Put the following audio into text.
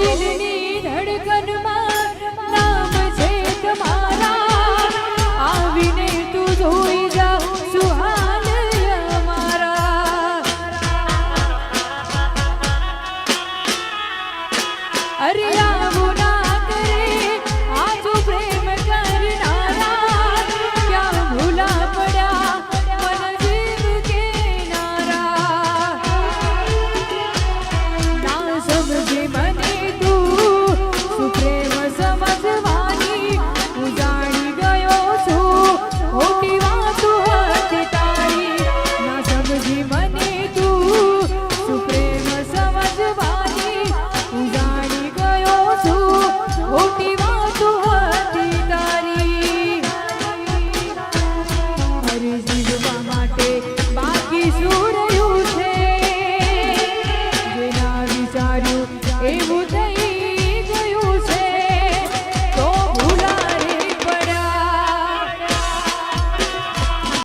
દિલની ધડકનમાં નામ છે તમારા, આવીને તું જોઈ જા સુહાલ અમારા. અરે આવું ના કરે આ જો પ્રેમ કરનારા, ક્યાં ભૂલા પડ્યા મન જીવ કેનારા. ના સમજે મને તું શું પ્રેમ સમજવાની, હું જાણી ગયો છું ખોટી વાતો હતી તારી. ના સમજી મને તું શું પ્રેમ સમજવાની, હું જાણી ગયો છું ખોટી વાતો હતી તારી. મારી જીવવા માટે બાકી શું રહ્યું છે, જેના વિચાર્યું એવું થઈ